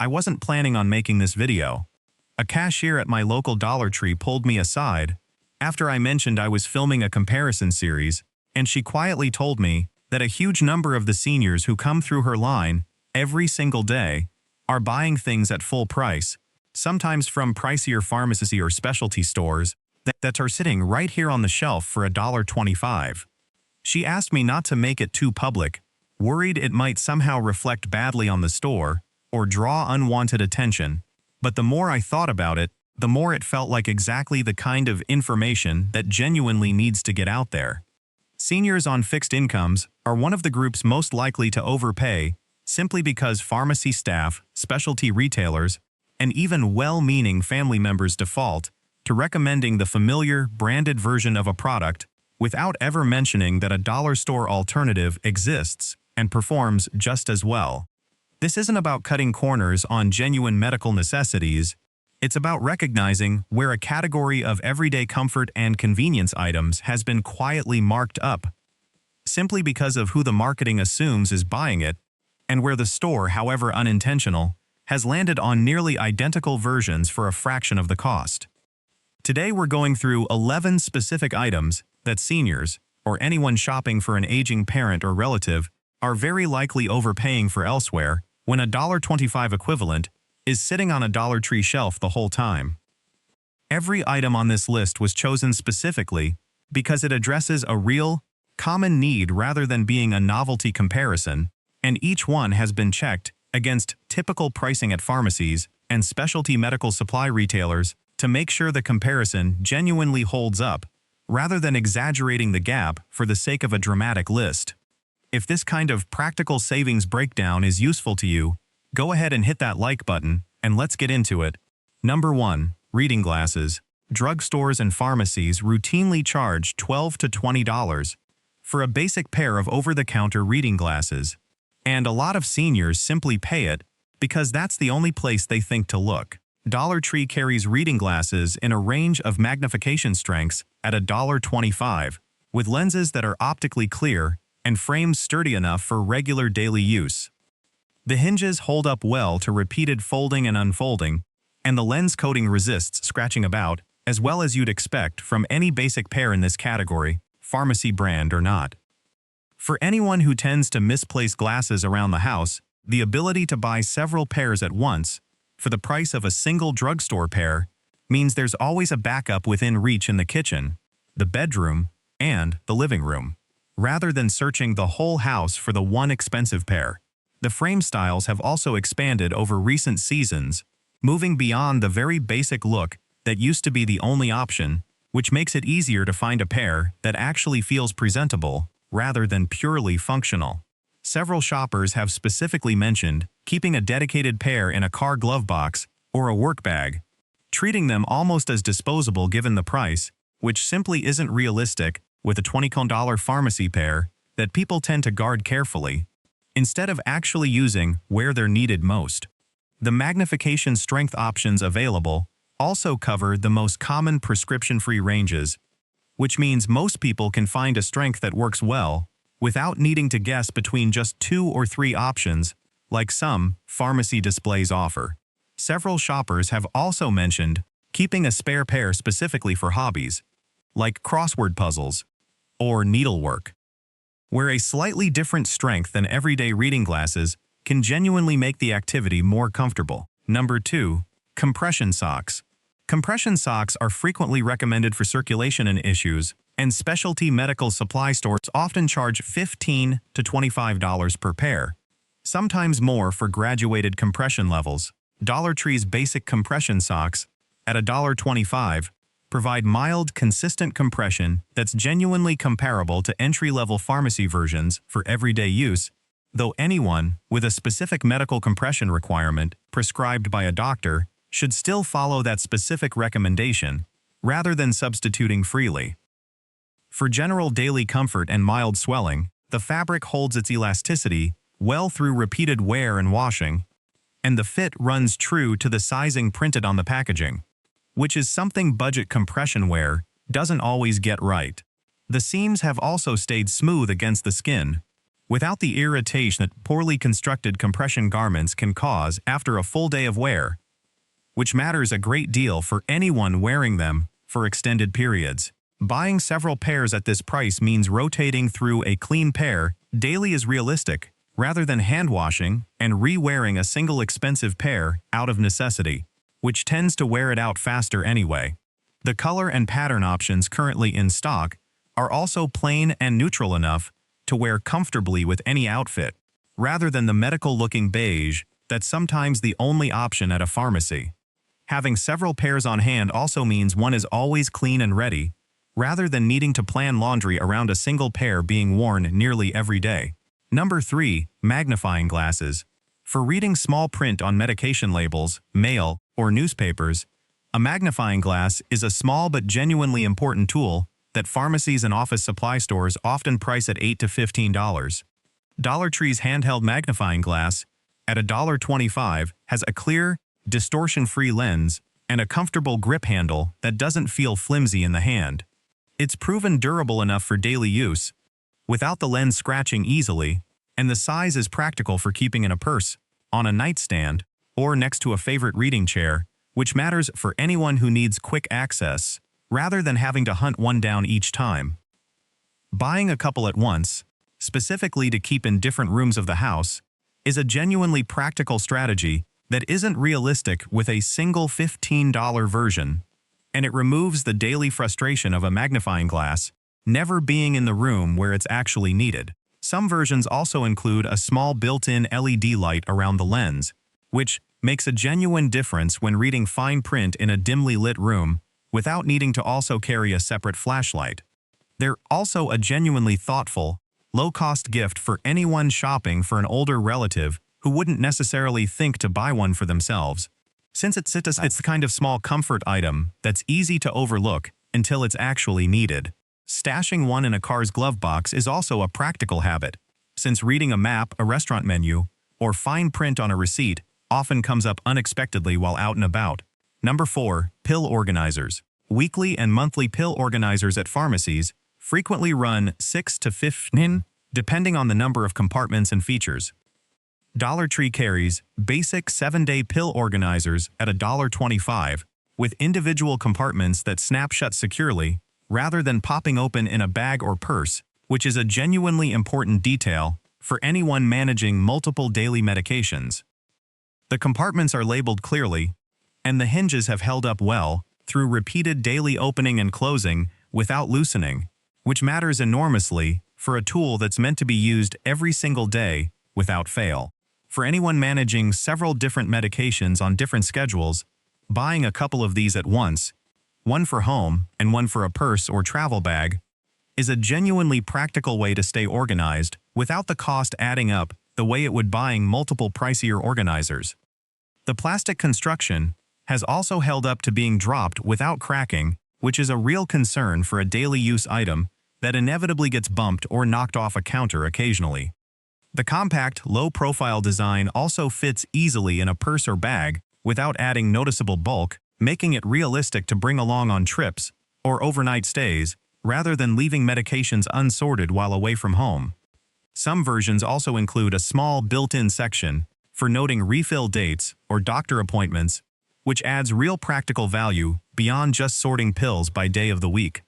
I wasn't planning on making this video. A cashier at my local Dollar Tree pulled me aside after I mentioned I was filming a comparison series, and she quietly told me that a huge number of the seniors who come through her line every single day are buying things at full price, sometimes from pricier pharmacy or specialty stores that are sitting right here on the shelf for $1.25. She asked me not to make it too public, worried it might somehow reflect badly on the store or draw unwanted attention, but the more I thought about it, the more it felt like exactly the kind of information that genuinely needs to get out there. Seniors on fixed incomes are one of the groups most likely to overpay simply because pharmacy staff, specialty retailers, and even well-meaning family members default to recommending the familiar, branded version of a product without ever mentioning that a dollar store alternative exists and performs just as well. This isn't about cutting corners on genuine medical necessities. It's about recognizing where a category of everyday comfort and convenience items has been quietly marked up, simply because of who the marketing assumes is buying it, and where the store, however unintentional, has landed on nearly identical versions for a fraction of the cost. Today we're going through 11 specific items that seniors, or anyone shopping for an aging parent or relative, are very likely overpaying for elsewhere when a $1.25 equivalent is sitting on a Dollar Tree shelf the whole time. Every item on this list was chosen specifically because it addresses a real, common need rather than being a novelty comparison, and each one has been checked against typical pricing at pharmacies and specialty medical supply retailers to make sure the comparison genuinely holds up, rather than exaggerating the gap for the sake of a dramatic list. If this kind of practical savings breakdown is useful to you, go ahead and hit that like button, and let's get into it. Number 1. Reading glasses. Drugstores and pharmacies routinely charge $12 to $20 for a basic pair of over-the-counter reading glasses, and a lot of seniors simply pay it because that's the only place they think to look. Dollar Tree carries reading glasses in a range of magnification strengths at $1.25, with lenses that are optically clear and frames sturdy enough for regular daily use. The hinges hold up well to repeated folding and unfolding, and the lens coating resists scratching about, as well as you'd expect from any basic pair in this category, pharmacy brand or not. For anyone who tends to misplace glasses around the house, the ability to buy several pairs at once for the price of a single drugstore pair means there's always a backup within reach in the kitchen, the bedroom, and the living room, rather than searching the whole house for the one expensive pair. The frame styles have also expanded over recent seasons, moving beyond the very basic look that used to be the only option, which makes it easier to find a pair that actually feels presentable rather than purely functional. Several shoppers have specifically mentioned keeping a dedicated pair in a car glove box or a work bag, treating them almost as disposable given the price, which simply isn't realistic with a $20 pharmacy pair that people tend to guard carefully, instead of actually using where they're needed most. The magnification strength options available also cover the most common prescription-free ranges, which means most people can find a strength that works well without needing to guess between just 2 or 3 options like some pharmacy displays offer. Several shoppers have also mentioned keeping a spare pair specifically for hobbies, like crossword puzzles or needlework, where a slightly different strength than everyday reading glasses can genuinely make the activity more comfortable. Number 2. Compression socks. Compression socks are frequently recommended for circulation issues, and specialty medical supply stores often charge $15 to $25 per pair, sometimes more for graduated compression levels. Dollar Tree's basic compression socks, at $1.25, provide mild, consistent compression that's genuinely comparable to entry-level pharmacy versions for everyday use, though anyone with a specific medical compression requirement prescribed by a doctor should still follow that specific recommendation, rather than substituting freely. For general daily comfort and mild swelling, the fabric holds its elasticity well through repeated wear and washing, and the fit runs true to the sizing printed on the packaging, which is something budget compression wear doesn't always get right. The seams have also stayed smooth against the skin, without the irritation that poorly constructed compression garments can cause after a full day of wear, which matters a great deal for anyone wearing them for extended periods. Buying several pairs at this price means rotating through a clean pair daily is realistic, rather than hand-washing and re-wearing a single expensive pair out of necessity, which tends to wear it out faster anyway. The color and pattern options currently in stock are also plain and neutral enough to wear comfortably with any outfit, rather than the medical-looking beige that's sometimes the only option at a pharmacy. Having several pairs on hand also means one is always clean and ready, rather than needing to plan laundry around a single pair being worn nearly every day. Number 3. Magnifying glasses. For reading small print on medication labels, mail, or newspapers, a magnifying glass is a small but genuinely important tool that pharmacies and office supply stores often price at $8 to $15. Dollar Tree's handheld magnifying glass, at $1.25, has a clear, distortion-free lens and a comfortable grip handle that doesn't feel flimsy in the hand. It's proven durable enough for daily use, without the lens scratching easily, and the size is practical for keeping in a purse, on a nightstand, or next to a favorite reading chair, which matters for anyone who needs quick access, rather than having to hunt one down each time. Buying a couple at once, specifically to keep in different rooms of the house, is a genuinely practical strategy that isn't realistic with a single $15 version, and it removes the daily frustration of a magnifying glass never being in the room where it's actually needed. Some versions also include a small built-in LED light around the lens, which makes a genuine difference when reading fine print in a dimly lit room without needing to also carry a separate flashlight. They're also a genuinely thoughtful, low-cost gift for anyone shopping for an older relative who wouldn't necessarily think to buy one for themselves, since it's the kind of small comfort item that's easy to overlook until it's actually needed. Stashing one in a car's glove box is also a practical habit, since reading a map, a restaurant menu, or fine print on a receipt often comes up unexpectedly while out and about. Number 4. Pill organizers. Weekly and monthly pill organizers at pharmacies frequently run $6 to $15, depending on the number of compartments and features. Dollar Tree carries basic 7-day pill organizers at $1.25, with individual compartments that snap shut securely, rather than popping open in a bag or purse, which is a genuinely important detail for anyone managing multiple daily medications. The compartments are labeled clearly, and the hinges have held up well through repeated daily opening and closing without loosening, which matters enormously for a tool that's meant to be used every single day without fail. For anyone managing several different medications on different schedules, buying a couple of these at once, one for home and one for a purse or travel bag, is a genuinely practical way to stay organized without the cost adding up the way it would buying multiple pricier organizers. The plastic construction has also held up to being dropped without cracking, which is a real concern for a daily use item that inevitably gets bumped or knocked off a counter occasionally. The compact, low-profile design also fits easily in a purse or bag without adding noticeable bulk, making it realistic to bring along on trips or overnight stays, rather than leaving medications unsorted while away from home. Some versions also include a small built-in section for noting refill dates or doctor appointments, which adds real practical value beyond just sorting pills by day of the week.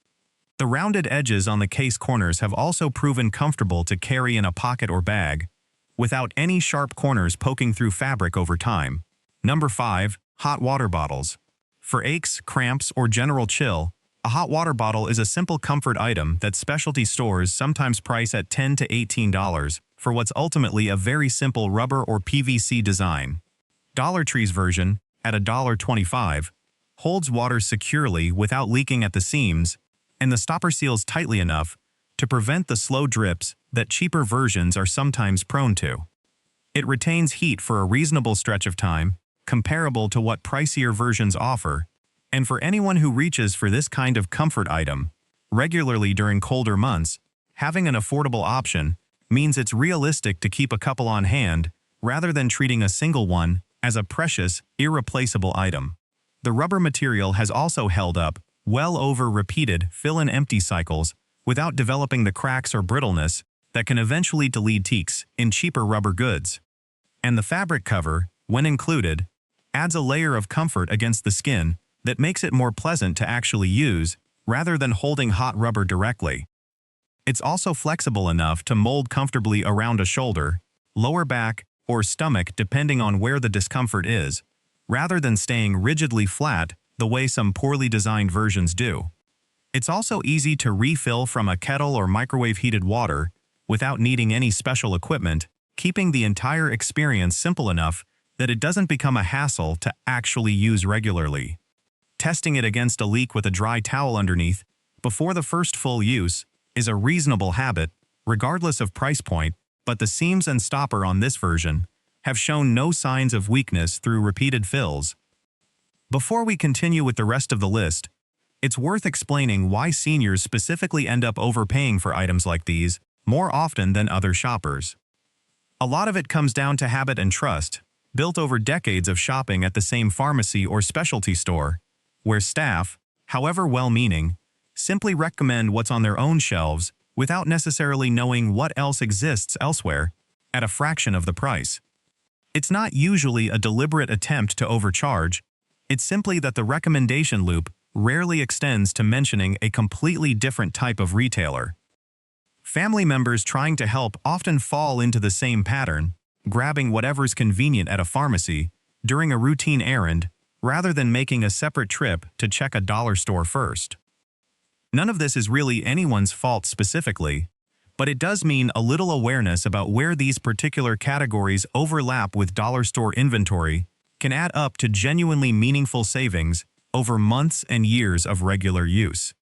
The rounded edges on the case corners have also proven comfortable to carry in a pocket or bag, without any sharp corners poking through fabric over time. Number 5. Hot water bottles. For aches, cramps, or general chill, a hot water bottle is a simple comfort item that specialty stores sometimes price at $10 to $18 for what's ultimately a very simple rubber or PVC design. Dollar Tree's version, at $1.25, holds water securely without leaking at the seams, and the stopper seals tightly enough to prevent the slow drips that cheaper versions are sometimes prone to. It retains heat for a reasonable stretch of time, comparable to what pricier versions offer, and for anyone who reaches for this kind of comfort item regularly during colder months, having an affordable option means it's realistic to keep a couple on hand rather than treating a single one as a precious, irreplaceable item. The rubber material has also held up well over repeated fill-and-empty cycles without developing the cracks or brittleness that can eventually lead to leaks in cheaper rubber goods. And the fabric cover, when included, adds a layer of comfort against the skin that makes it more pleasant to actually use rather than holding hot rubber directly. It's also flexible enough to mold comfortably around a shoulder, lower back, or stomach depending on where the discomfort is, rather than staying rigidly flat the way some poorly designed versions do. It's also easy to refill from a kettle or microwave heated water without needing any special equipment, keeping the entire experience simple enough that it doesn't become a hassle to actually use regularly. Testing it against a leak with a dry towel underneath before the first full use is a reasonable habit, regardless of price point, but the seams and stopper on this version have shown no signs of weakness through repeated fills. Before we continue with the rest of the list, it's worth explaining why seniors specifically end up overpaying for items like these more often than other shoppers. A lot of it comes down to habit and trust, built over decades of shopping at the same pharmacy or specialty store, where staff, however well-meaning, simply recommend what's on their own shelves without necessarily knowing what else exists elsewhere at a fraction of the price. It's not usually a deliberate attempt to overcharge, it's simply that the recommendation loop rarely extends to mentioning a completely different type of retailer. Family members trying to help often fall into the same pattern, grabbing whatever's convenient at a pharmacy during a routine errand rather than making a separate trip to check a dollar store first. None of this is really anyone's fault specifically, but it does mean a little awareness about where these particular categories overlap with dollar store inventory can add up to genuinely meaningful savings over months and years of regular use.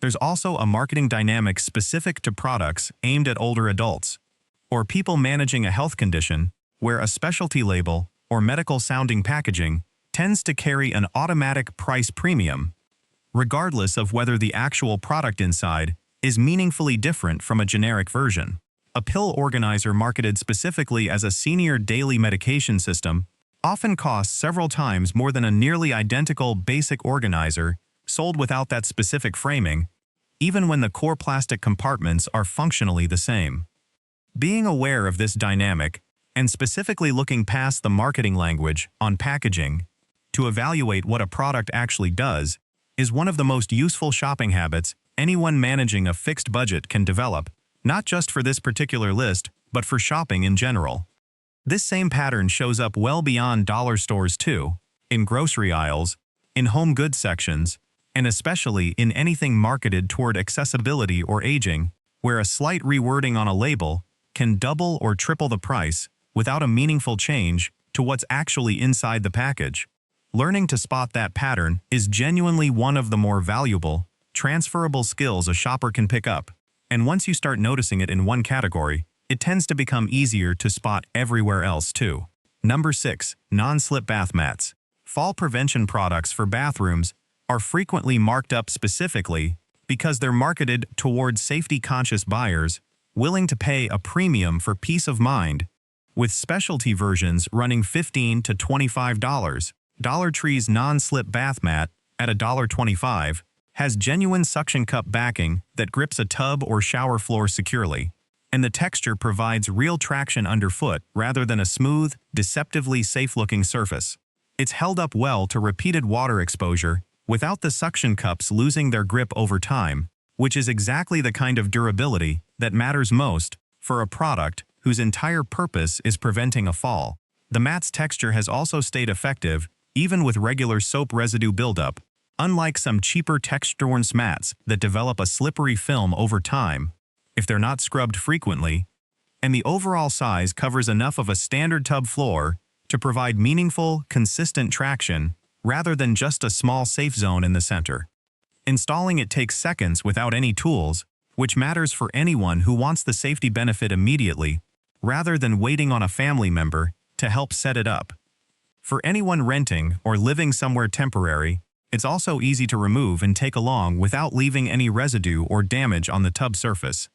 There's also a marketing dynamic specific to products aimed at older adults, or people managing a health condition, where a specialty label or medical-sounding packaging tends to carry an automatic price premium, regardless of whether the actual product inside is meaningfully different from a generic version. A pill organizer marketed specifically as a senior daily medication system often costs several times more than a nearly identical basic organizer sold without that specific framing, even when the core plastic compartments are functionally the same. Being aware of this dynamic, and specifically looking past the marketing language on packaging to evaluate what a product actually does, is one of the most useful shopping habits anyone managing a fixed budget can develop, not just for this particular list, but for shopping in general. This same pattern shows up well beyond dollar stores too, in grocery aisles, in home goods sections, and especially in anything marketed toward accessibility or aging, where a slight rewording on a label can double or triple the price without a meaningful change to what's actually inside the package. Learning to spot that pattern is genuinely one of the more valuable, transferable skills a shopper can pick up, and once you start noticing it in one category, it tends to become easier to spot everywhere else too. Number 6. Non-slip bath mats. Fall prevention products for bathrooms are frequently marked up specifically because they're marketed towards safety-conscious buyers willing to pay a premium for peace of mind, with specialty versions running $15 to $25. Dollar Tree's non-slip bath mat, at $1.25, has genuine suction cup backing that grips a tub or shower floor securely, and the texture provides real traction underfoot rather than a smooth, deceptively safe-looking surface. It's held up well to repeated water exposure without the suction cups losing their grip over time, which is exactly the kind of durability that matters most for a product whose entire purpose is preventing a fall. The mat's texture has also stayed effective even with regular soap residue buildup, unlike some cheaper texture-worn mats that develop a slippery film over time if they're not scrubbed frequently, and the overall size covers enough of a standard tub floor to provide meaningful, consistent traction rather than just a small safe zone in the center. Installing it takes seconds without any tools, which matters for anyone who wants the safety benefit immediately, rather than waiting on a family member to help set it up. For anyone renting or living somewhere temporary, it's also easy to remove and take along without leaving any residue or damage on the tub surface.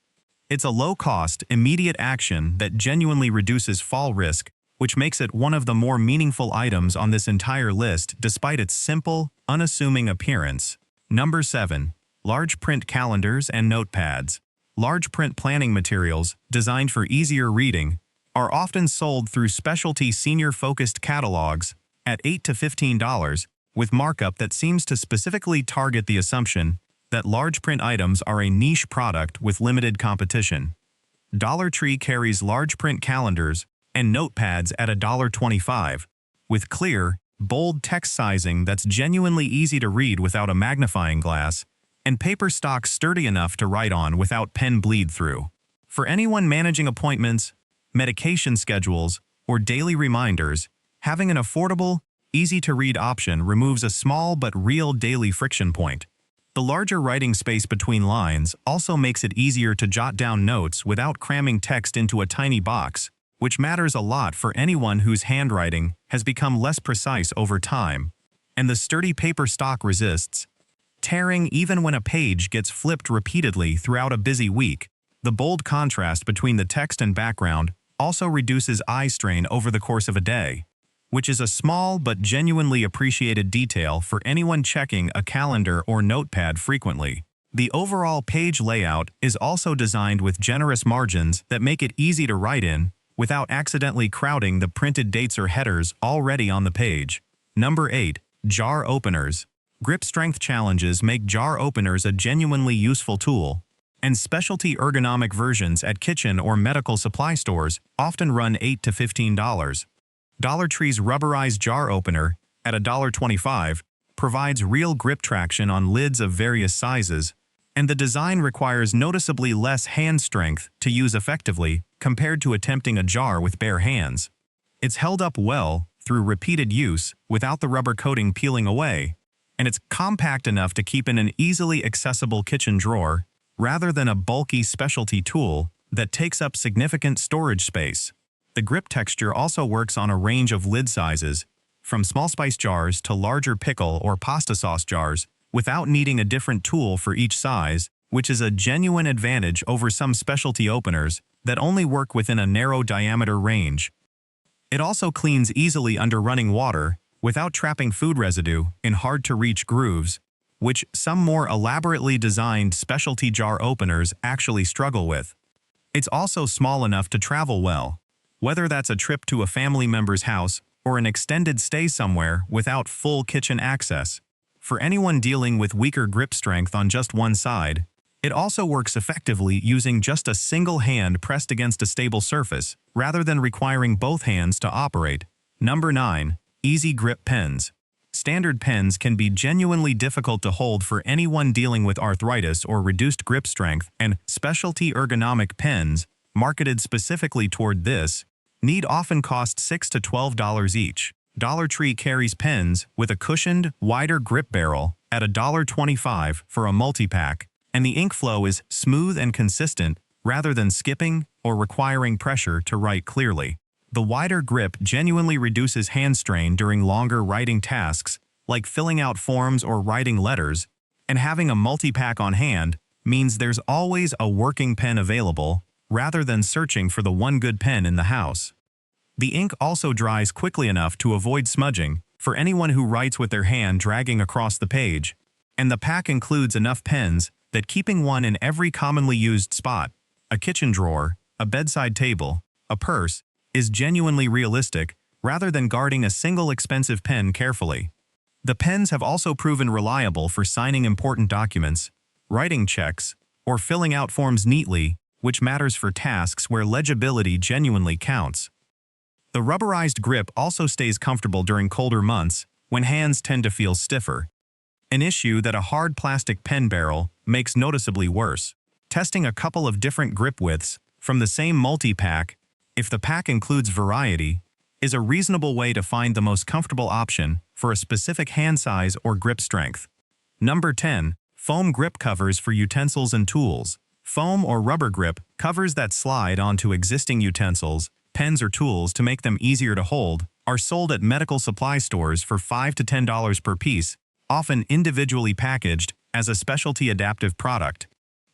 It's a low-cost, immediate action that genuinely reduces fall risk, which makes it one of the more meaningful items on this entire list despite its simple, unassuming appearance. Number 7. Large print calendars and notepads. Large print planning materials, designed for easier reading, are often sold through specialty senior-focused catalogs at $8 to $15, with markup that seems to specifically target the assumption that large print items are a niche product with limited competition. Dollar Tree carries large print calendars and notepads at $1.25, with clear, bold text sizing that's genuinely easy to read without a magnifying glass, and paper stock sturdy enough to write on without pen bleed through. For anyone managing appointments, medication schedules, or daily reminders, having an affordable, easy-to-read option removes a small but real daily friction point. The larger writing space between lines also makes it easier to jot down notes without cramming text into a tiny box, which matters a lot for anyone whose handwriting has become less precise over time, and the sturdy paper stock resists tearing even when a page gets flipped repeatedly throughout a busy week. The bold contrast between the text and background also reduces eye strain over the course of a day, which is a small but genuinely appreciated detail for anyone checking a calendar or notepad frequently. The overall page layout is also designed with generous margins that make it easy to write in without accidentally crowding the printed dates or headers already on the page. Number 8. Jar openers. Grip strength challenges make jar openers a genuinely useful tool, and specialty ergonomic versions at kitchen or medical supply stores often run $8 to $15. Dollar Tree's rubberized jar opener, at $1.25, provides real grip traction on lids of various sizes, and the design requires noticeably less hand strength to use effectively compared to attempting a jar with bare hands. It's held up well through repeated use without the rubber coating peeling away, and it's compact enough to keep in an easily accessible kitchen drawer rather than a bulky specialty tool that takes up significant storage space. The grip texture also works on a range of lid sizes, from small spice jars to larger pickle or pasta sauce jars, without needing a different tool for each size, which is a genuine advantage over some specialty openers that only work within a narrow diameter range. It also cleans easily under running water without trapping food residue in hard-to-reach grooves, which some more elaborately designed specialty jar openers actually struggle with. It's also small enough to travel well, whether that's a trip to a family member's house or an extended stay somewhere without full kitchen access. For anyone dealing with weaker grip strength on just one side, it also works effectively using just a single hand pressed against a stable surface, rather than requiring both hands to operate. Number 9. Easy grip pens. Standard pens can be genuinely difficult to hold for anyone dealing with arthritis or reduced grip strength, and specialty ergonomic pens, marketed specifically toward this, need often cost $6 to $12 each. Dollar Tree carries pens with a cushioned, wider grip barrel at $1.25 for a multi-pack, and the ink flow is smooth and consistent rather than skipping or requiring pressure to write clearly. The wider grip genuinely reduces hand strain during longer writing tasks, like filling out forms or writing letters, and having a multi-pack on hand means there's always a working pen available, rather than searching for the one good pen in the house. The ink also dries quickly enough to avoid smudging for anyone who writes with their hand dragging across the page, and the pack includes enough pens that keeping one in every commonly used spot, a kitchen drawer, a bedside table, a purse, is genuinely realistic rather than guarding a single expensive pen carefully. The pens have also proven reliable for signing important documents, writing checks, or filling out forms neatly, which matters for tasks where legibility genuinely counts. The rubberized grip also stays comfortable during colder months when hands tend to feel stiffer, an issue that a hard plastic pen barrel makes noticeably worse. Testing a couple of different grip widths from the same multi-pack, if the pack includes variety, is a reasonable way to find the most comfortable option for a specific hand size or grip strength. Number 10. Foam grip covers for utensils and tools. Foam or rubber grip covers that slide onto existing utensils, pens or tools to make them easier to hold are sold at medical supply stores for $5 to $10 per piece, often individually packaged as a specialty adaptive product.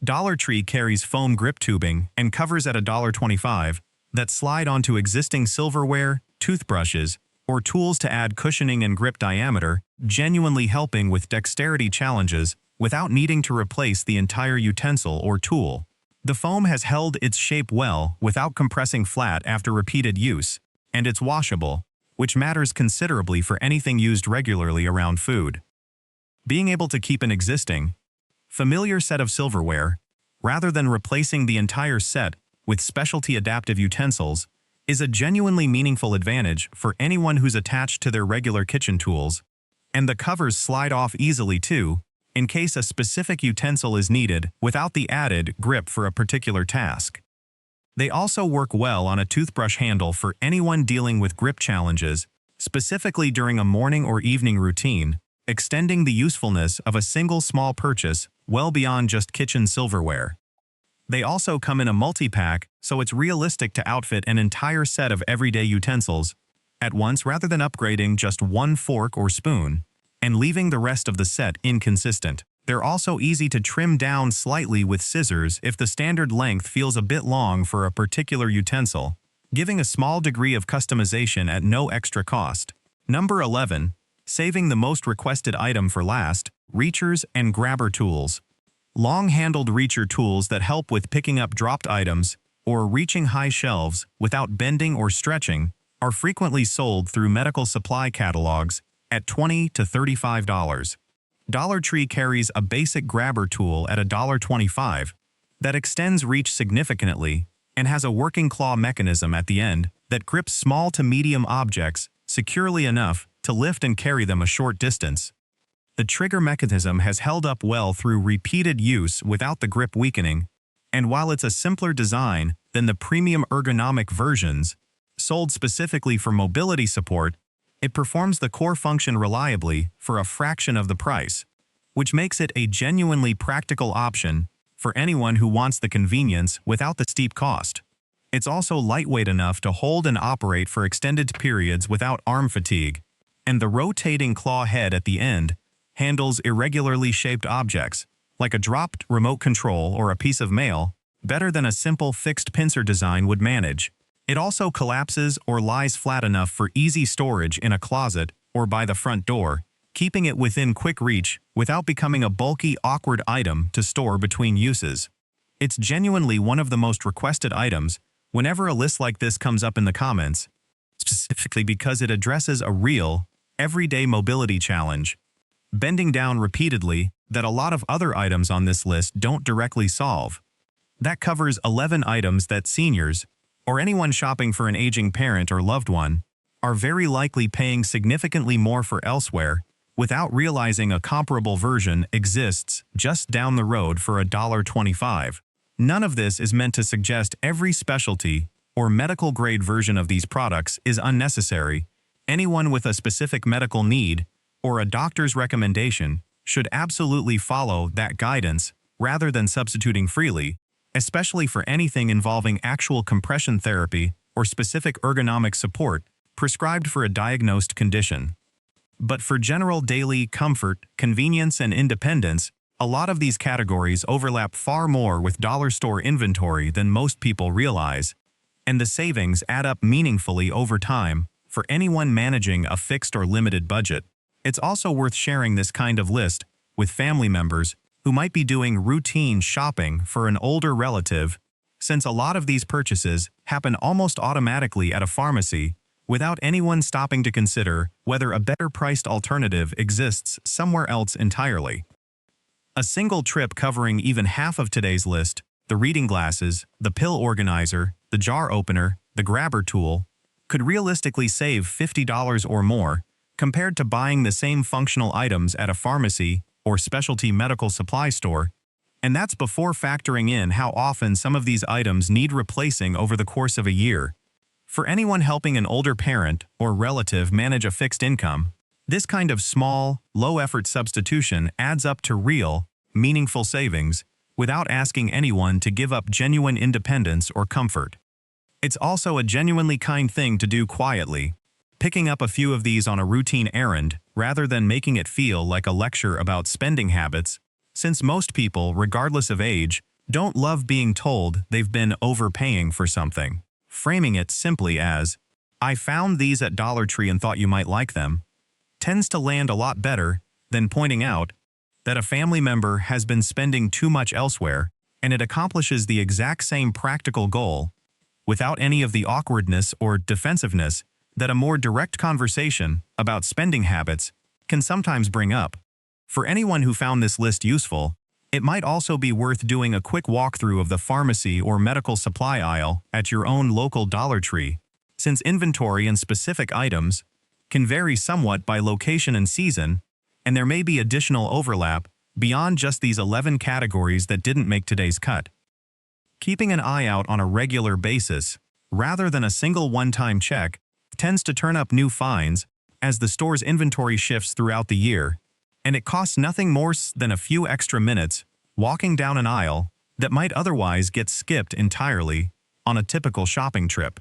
Dollar Tree carries foam grip tubing and covers at $1.25 that slide onto existing silverware, toothbrushes, or tools to add cushioning and grip diameter, genuinely helping with dexterity challenges without needing to replace the entire utensil or tool. The foam has held its shape well without compressing flat after repeated use, and it's washable, which matters considerably for anything used regularly around food. Being able to keep an existing, familiar set of silverware, rather than replacing the entire set with specialty adaptive utensils, is a genuinely meaningful advantage for anyone who's attached to their regular kitchen tools, and the covers slide off easily too, in case a specific utensil is needed without the added grip for a particular task. They also work well on a toothbrush handle for anyone dealing with grip challenges, specifically during a morning or evening routine, extending the usefulness of a single small purchase well beyond just kitchen silverware. They also come in a multi-pack, so it's realistic to outfit an entire set of everyday utensils at once rather than upgrading just one fork or spoon and leaving the rest of the set inconsistent. They're also easy to trim down slightly with scissors if the standard length feels a bit long for a particular utensil, giving a small degree of customization at no extra cost. Number 11. Saving the most requested item for last, reachers and grabber tools. Long-handled reacher tools that help with picking up dropped items or reaching high shelves without bending or stretching are frequently sold through medical supply catalogs at $20 to $35. Dollar Tree carries a basic grabber tool at $1.25 that extends reach significantly and has a working claw mechanism at the end that grips small to medium objects securely enough to lift and carry them a short distance. The trigger mechanism has held up well through repeated use without the grip weakening, and while it's a simpler design than the premium ergonomic versions, sold specifically for mobility support, it performs the core function reliably for a fraction of the price, which makes it a genuinely practical option for anyone who wants the convenience without the steep cost. It's also lightweight enough to hold and operate for extended periods without arm fatigue, and the rotating claw head at the end handles irregularly shaped objects, like a dropped remote control or a piece of mail, better than a simple fixed pincer design would manage. It also collapses or lies flat enough for easy storage in a closet or by the front door, keeping it within quick reach without becoming a bulky, awkward item to store between uses. It's genuinely one of the most requested items whenever a list like this comes up in the comments, specifically because it addresses a real, everyday mobility challenge, bending down repeatedly, that a lot of other items on this list don't directly solve. That covers 11 items that seniors, or anyone shopping for an aging parent or loved one, are very likely paying significantly more for elsewhere without realizing a comparable version exists just down the road for $1.25. None of this is meant to suggest every specialty or medical-grade version of these products is unnecessary. Anyone with a specific medical need or a doctor's recommendation should absolutely follow that guidance rather than substituting freely, especially for anything involving actual compression therapy or specific ergonomic support prescribed for a diagnosed condition. But for general daily comfort, convenience, and independence, a lot of these categories overlap far more with dollar store inventory than most people realize, and the savings add up meaningfully over time for anyone managing a fixed or limited budget. It's also worth sharing this kind of list with family members who might be doing routine shopping for an older relative, since a lot of these purchases happen almost automatically at a pharmacy without anyone stopping to consider whether a better-priced alternative exists somewhere else entirely. A single trip covering even half of today's list, the reading glasses, the pill organizer, the jar opener, the grabber tool, could realistically save $50 or more compared to buying the same functional items at a pharmacy or specialty medical supply store, and that's before factoring in how often some of these items need replacing over the course of a year. For anyone helping an older parent or relative manage a fixed income, this kind of small, low-effort substitution adds up to real, meaningful savings without asking anyone to give up genuine independence or comfort. It's also a genuinely kind thing to do quietly, picking up a few of these on a routine errand rather than making it feel like a lecture about spending habits, since most people, regardless of age, don't love being told they've been overpaying for something. Framing it simply as, "I found these at Dollar Tree and thought you might like them," tends to land a lot better than pointing out that a family member has been spending too much elsewhere and it accomplishes the exact same practical goal without any of the awkwardness or defensiveness that a more direct conversation about spending habits can sometimes bring up. For anyone who found this list useful, it might also be worth doing a quick walkthrough of the pharmacy or medical supply aisle at your own local Dollar Tree, since inventory and specific items can vary somewhat by location and season, and there may be additional overlap beyond just these 11 categories that didn't make today's cut. Keeping an eye out on a regular basis, rather than a single one-time check, tends to turn up new finds as the store's inventory shifts throughout the year, and it costs nothing more than a few extra minutes walking down an aisle that might otherwise get skipped entirely on a typical shopping trip.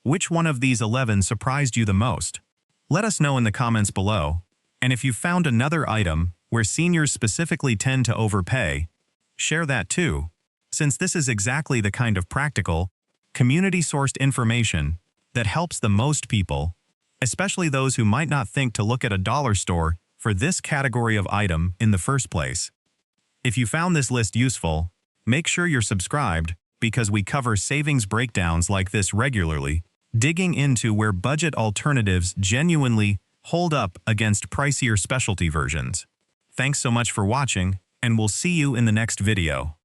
Which one of these 11 surprised you the most? Let us know in the comments below, and if you found another item where seniors specifically tend to overpay, share that too, since this is exactly the kind of practical, community-sourced information that helps the most people, especially those who might not think to look at a dollar store for this category of item in the first place. If you found this list useful, make sure you're subscribed because we cover savings breakdowns like this regularly, digging into where budget alternatives genuinely hold up against pricier specialty versions. Thanks so much for watching, and we'll see you in the next video.